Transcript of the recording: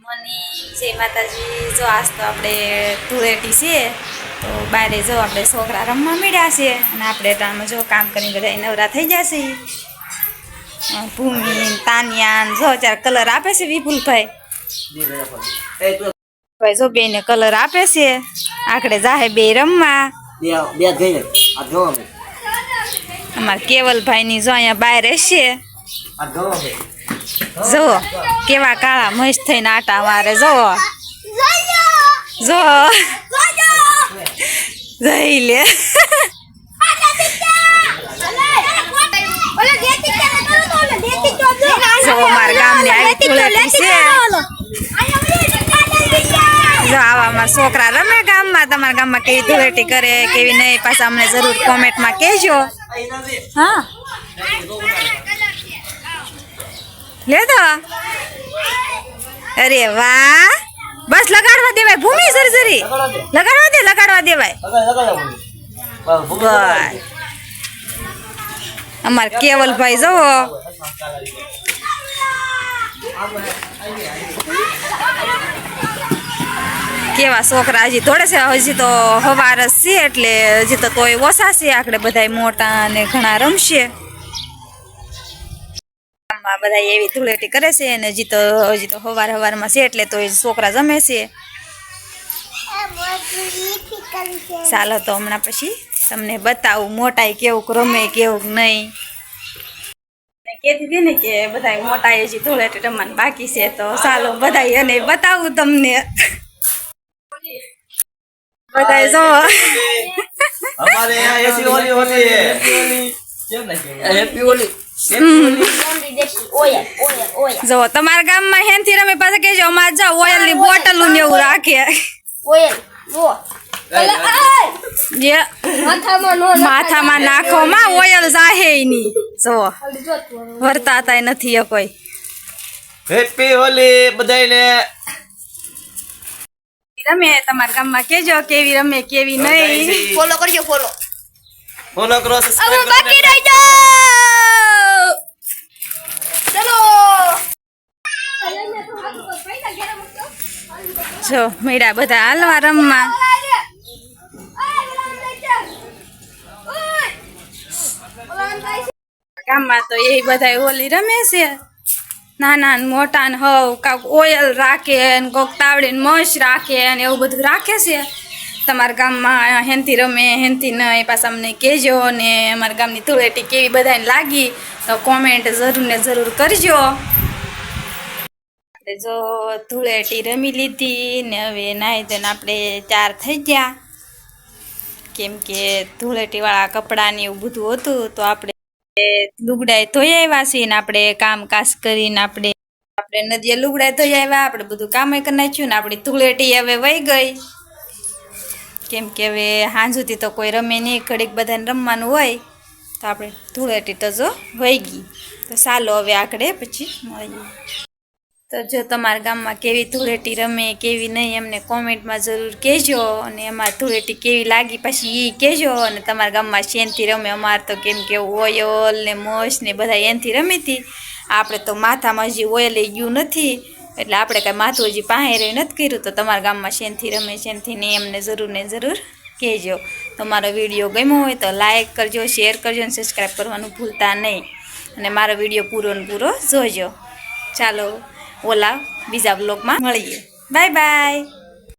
Morning જય માતાજી। જો આજ તો આપણે ધૂળેટી છે તો બારે જો આપણે છોકરા રમવા મળ્યા છે અને આપણે ટાઈમ જો કામ કરીને બધા નવરા થઈ જશે। ભૂમિ તાનિયા જો ચાર કલર આપે છે વિપુલભાઈ ભાઈ જો બેને કલર આપે છે આખડે જાહે બે રમવા। અમારા કેવલભાઈ ની જો અહીંયા બહાર હશે જો કેવા કાળા મસ્ત થઈને આટા મારે જો જો જઈ લે જો મારા ગામની આવી ધૂળેટી છે જો આવામાં છોકરા રમે ગામમાં। તમારા ગામમાં કેવી ધૂળેટી કરે કેવી નહીં પાછા અમને જરૂર કોમેન્ટમાં કહેજો। હા લે તો અરે વાહ બસ લગાડવા દેવાય ભૂમિ સરી લગાડવા દેવાય બસ અમાર કેવલભાઈ જવો કેવા છોકરા હજી થોડે છે હજી તો હવાર જ છે એટલે હજી તો તોય ઓછા છે આકડે બધા મોટા અને ઘણા રમશે। બધા એવી ધૂળેટી કરે છે અને હજી તો હવારમાં છે એટલે તો છોકરા જમે છે। ચાલો તો હમણાં પછી તમને બતાવું મોટાઈ કેવું રમે કેવું નહીં। કહેતી હતી ને કે બધા મોટા હજી ધૂળેટી રમવાનું બાકી છે તો ચાલો બધા એને બતાવું તમને। બધા જો हमारे यहाँ ऐसी होली होती है हैप्पी होली જો તમારા ગામમાં હેનથી રમે પાછા કહેજો અમારે જાવ ઓયલ ની બોટલ ને એવું રાખે માથામાં નાખો માં ઓયલ જાહે ની જો વરતા હતા નથી કોઈ। हैप्पी होली બધાયને રમે તમારા ગામમાં કેજો કેવી રમે કેવી નહીં। ફોલો કરજો ફોલો કરો સબસ્ક્રાઇબ બાકી રહી જાઓ ચલો જો મેડા બધા હાલવા રમવા। ગામમાં તો એ બધા હોલી રમે છે નાના ને મોટા ને હવ કાક ઓયલ રાખે ને કોક તાવડીને મશ રાખે ને એવું બધું રાખે છે। તમારા ગામમાં હેનથી રમે હેનથી નહીં પાછા અમને કહેજો ને અમારા ગામની ધૂળેટી કેવી બધાને લાગી તો કોમેન્ટ જરૂર ને જરૂર કરજો। આપણે જો ધૂળેટી રમી લીધી ને હવે નાહી ધોઈને આપણે 4 થઈ ગયા કેમ કે ધૂળેટીવાળા કપડાં ને એવું બધું હતું તો આપણે લુગડાએ ધોઈ આવ્યા છીએ ને આપણે કામકાજ કરીને આપણે નદીએ લુગડાએ ધોઈ આવ્યા આપણે બધું કામ કરી નાખ્યું ને આપણી ધૂળેટી હવે વહી ગઈ કેમ કે હવે સાંજુથી તો કોઈ રમે નહીં ઘડીક બધાને રમવાનું હોય તો આપણે ધૂળેટી તો જો વહી ગઈ તો ચાલો હવે આકડે પછી મળીએ। તો જો તમારા ગામમાં કેવી ધૂળેટી રમે કેવી નહીં અમને કોમેન્ટમાં જરૂર કહેજો અને અમારી ધૂળેટી કેવી લાગી પછી એ કહેજો અને તમારા ગામમાં શેનથી રમે અમારે તો કેમ કે ઓયલ ને મશ ને બધા એનથી રમી હતી આપણે તો માથામાં હજી ઓયલ ગયું નથી એટલે આપણે કાંઈ માથું હજી પાસે રહ્યું નથી કર્યું તો તમારા ગામમાં શેનથી રમે શેનથી નહીં અમને જરૂર ને જરૂર કહેજો। તમારો વિડીયો ગમ્યો હોય તો લાઈક કરજો શેર કરજો અને સબસ્ક્રાઈબ કરવાનું ભૂલતા નહીં અને મારો વિડીયો પૂરો ને પૂરો જોજો। ચાલો ઓલા બીજા બ્લોગમાં મળીએ બાય બાય।